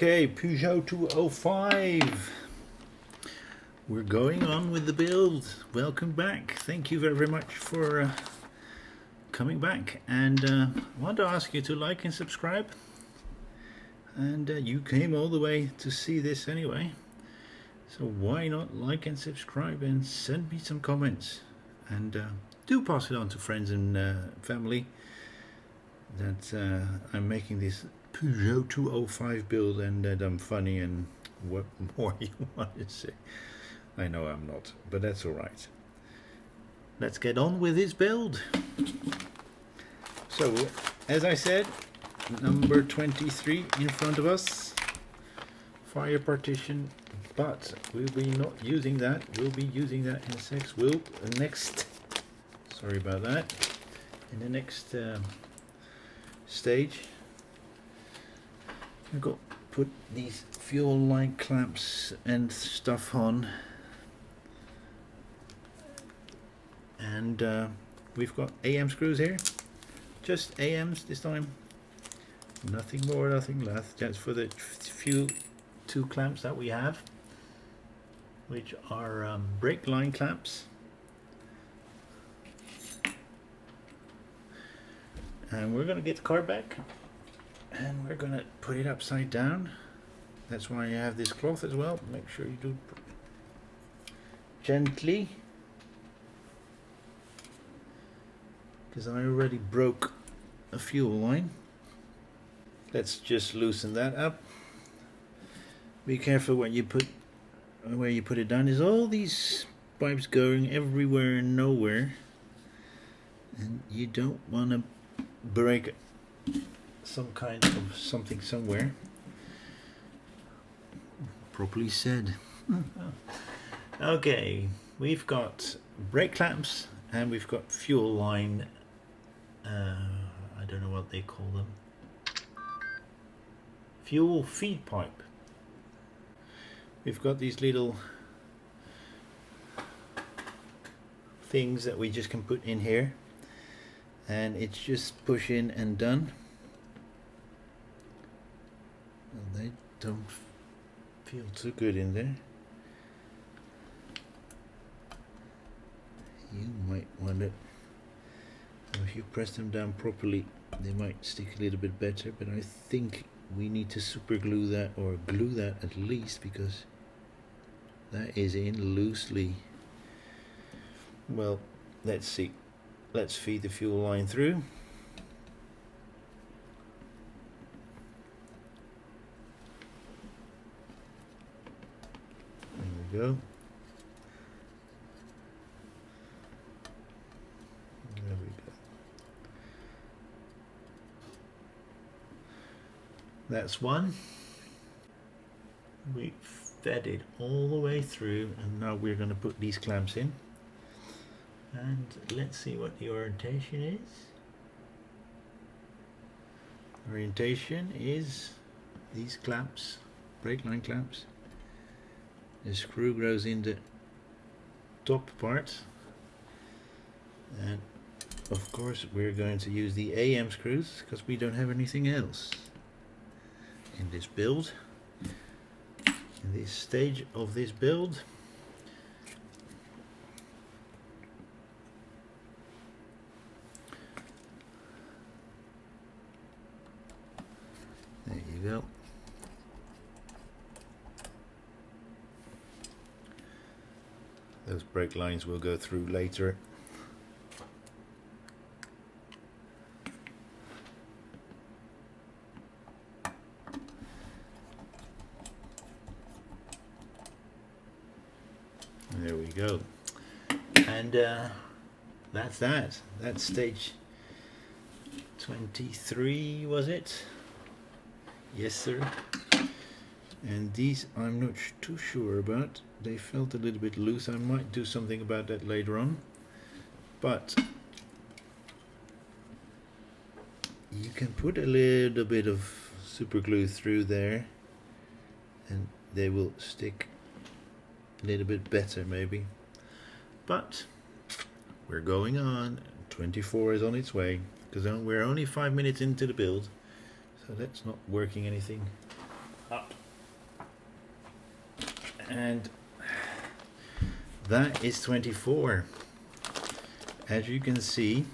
Okay, Peugeot 205. We're going on with the build. Welcome back. Thank you very much for coming back. And I want to ask you to like and subscribe. And you came all the way to see this anyway. So why not like and subscribe and send me some comments. And do pass it on to friends and family that I'm making this Peugeot 205 build and that I'm funny and what more you want to say. I know I'm not, but that's alright. Let's get on with this build. So, as I said, number 23 in front of us. Fire partition, but we'll be not using that. We'll be using that in the next sorry about that. In the next stage. I've got to put these fuel line clamps and stuff on, and we've got AM screws here, just AMs this time, nothing more, nothing less, just for the few two clamps that we have, which are brake line clamps. And we're going to get the car back and we're going to put it upside down. That's why I have this cloth as well. Make sure you do gently, because I already broke a fuel line. Let's just loosen that up. Be careful when you put where you put it down. There's all these pipes going everywhere and nowhere, and you don't want to break some kind of something somewhere. Properly said. Okay, we've got brake clamps and we've got fuel line, I don't know what they call them, fuel feed pipe. We've got these little things that we just can put in here, and it's just push in and done. Well, they don't feel too good in there. You might want it, if you press them down properly they might stick a little bit better, but I think we need to super glue that, or glue that at least, because that is in loosely. Well, let's see. Let's feed the fuel line through. There we go. There we go. That's one. We fed it all the way through, and now we're going to put these clamps in. And let's see what the orientation is. Orientation is these clamps, brake line clamps. The screw goes in the top part, and of course we're going to use the AM screws because we don't have anything else in this build, in this stage of this build. There you go. Those brake lines will go through later. There we go. And that's that. That's stage 23, was it? Yes, sir. And these I'm not too sure about. They felt a little bit loose. I might do something about that later on. But you can put a little bit of super glue through there and they will stick a little bit better maybe. But we're going on. 24 is on its way, because we're only 5 minutes into the build. So that's not working anything up. And that is 24. As you can see,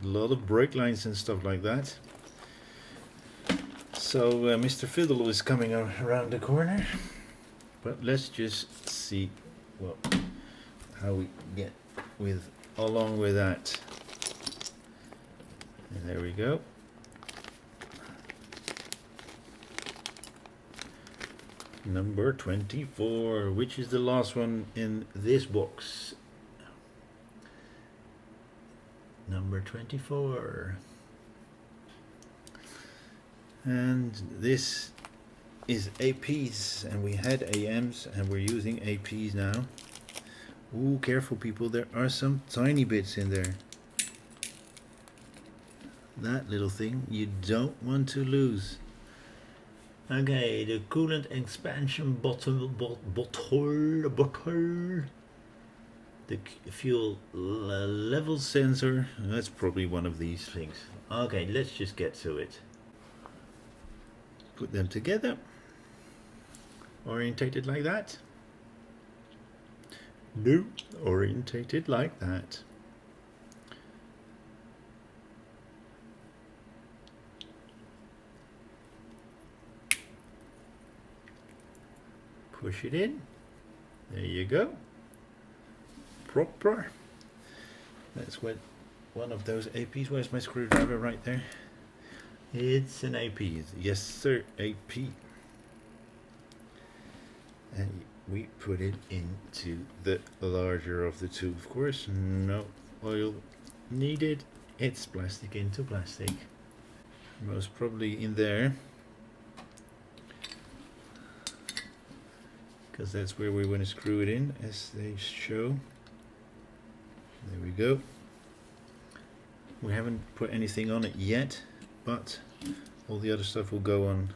a lot of brake lines and stuff like that. So Mr. Fiddle is coming around the corner, but let's just see how we get along with that. And there we go. Number 24, which is the last one in this box. Number 24. And this is APs, and we had AMs and we're using APs now. Ooh, careful people, there are some tiny bits in there. That little thing you don't want to lose. Okay, the coolant expansion bottle, the fuel level sensor, that's probably one of these things. Okay, let's just get to it. Put them together, orientated like that. No, orientated like that. Push it in. There you go. Proper. That's what one of those APs. Where's my screwdriver? Right there. It's an AP. Yes, sir. AP. And we put it into the larger of the two. Of course, no oil needed. It's plastic into plastic. Most probably in there, because that's where we want to screw it in, as they show. There we go. We haven't put anything on it yet, but all the other stuff will go on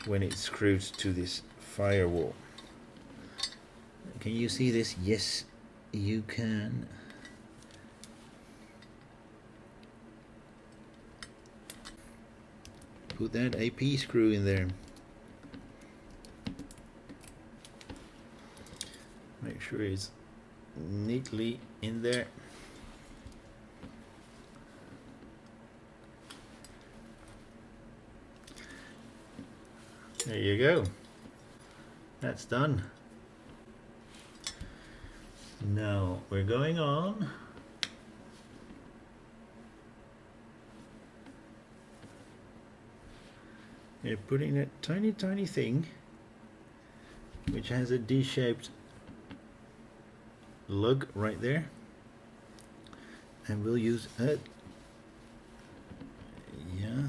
when it's screwed to this firewall. Can you see this? Yes, you can. Put that AP screw in there. Make sure it's neatly in there. There you go. That's done. Now we're going on. We're putting a tiny thing which has a D-shaped lug right there, and we'll use it. Yeah.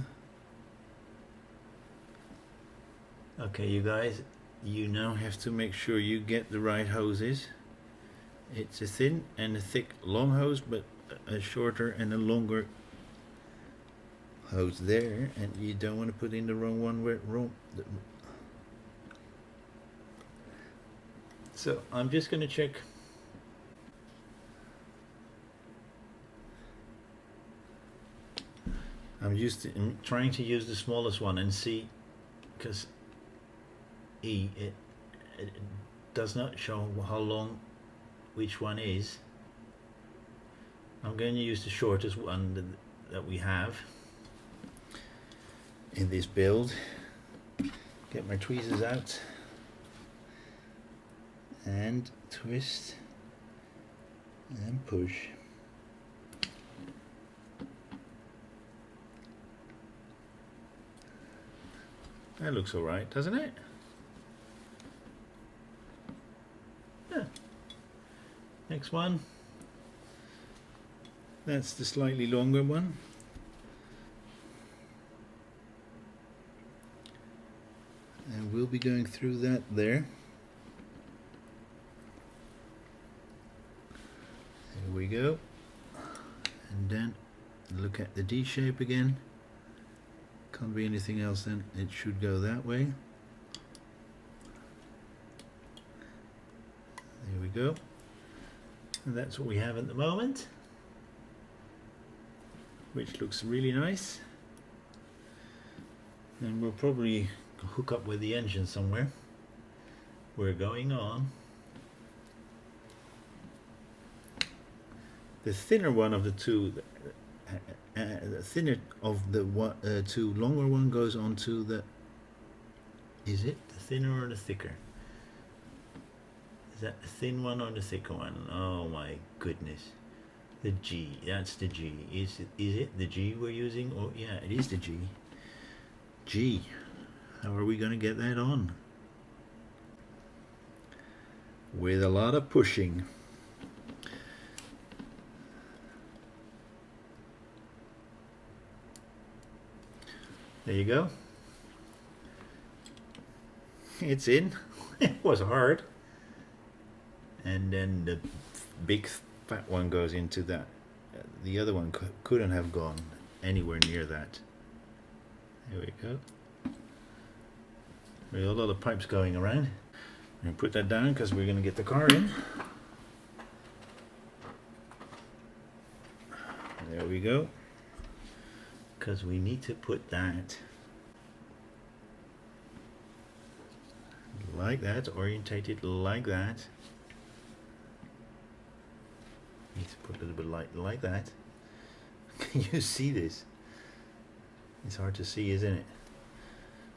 Okay, you guys, you now have to make sure you get the right hoses. It's a thin and a thick long hose, but a shorter and a longer hose there, and you don't want to put in the wrong one where wrong. So I'm just going to check. I'm trying to use the smallest one and see, because it does not show how long which one is. I'm going to use the shortest one that we have in this build. Get my tweezers out and twist and push. That looks alright, doesn't it? Yeah. Next one. That's the slightly longer one. And we'll be going through that there. There we go. And then look at the D shape again. Can't be anything else then. It should go that way. There we go. And that's what we have at the moment, which looks really nice. And we'll probably hook up with the engine somewhere. We're going on the thinner one of the two. The thinner of the two longer one goes onto the. Is it the thinner or the thicker? Is that the thin one or the thicker one? Oh my goodness. The G, that's the G. Is it the G we're using? Oh yeah, it is the G. G. How are we going to get that on? With a lot of pushing. There you go. It's in. It was hard. And then the big fat one goes into that. The other one couldn't have gone anywhere near that. There we go. We have a lot of pipes going around. I'm going to put that down because we're going to get the car in. There we go. Because we need to put that like that, orientated like that. Need to put a little bit like that. Can you see this? It's hard to see, isn't it?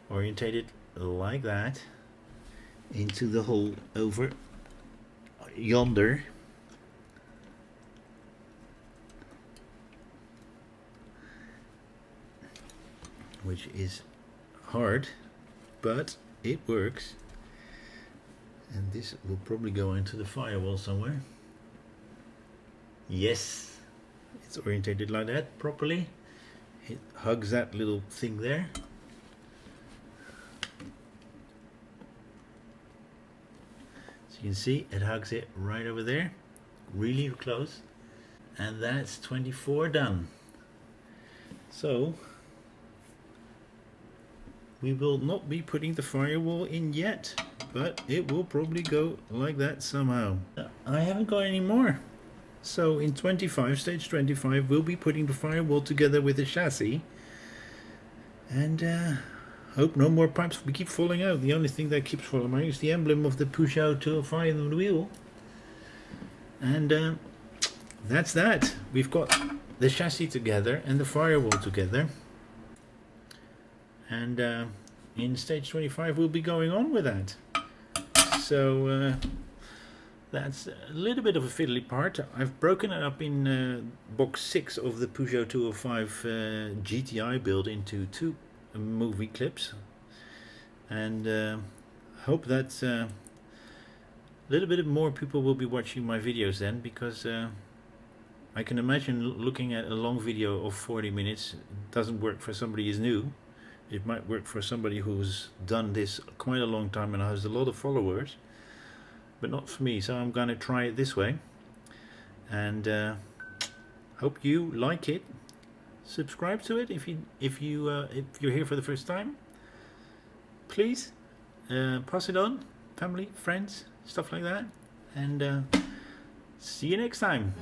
Orientated like that into the hole over yonder. Which is hard, but it works. And this will probably go into the firewall somewhere. Yes, it's orientated like that properly. It hugs that little thing there. So you can see it hugs it right over there, really close. And that's 24 done. So we will not be putting the firewall in yet, but it will probably go like that somehow. I haven't got any more. So in 25, stage 25, we'll be putting the firewall together with the chassis. And hope no more pipes will keep falling out. The only thing that keeps falling out is the emblem of the Peugeot 205 on the wheel. And that's that. We've got the chassis together and the firewall together. And in stage 25 we'll be going on with that. So that's a little bit of a fiddly part. I've broken it up in box 6 of the Peugeot 205 GTI build into 2 movie clips. And hope that a little bit more people will be watching my videos then, because I can imagine looking at a long video of 40 minutes doesn't work for somebody who's new. It might work for somebody who's done this quite a long time and has a lot of followers, but not for me. So I'm going to try it this way, and hope you like it. Subscribe to it if you're here for the first time. Please pass it on, family, friends, stuff like that, and see you next time.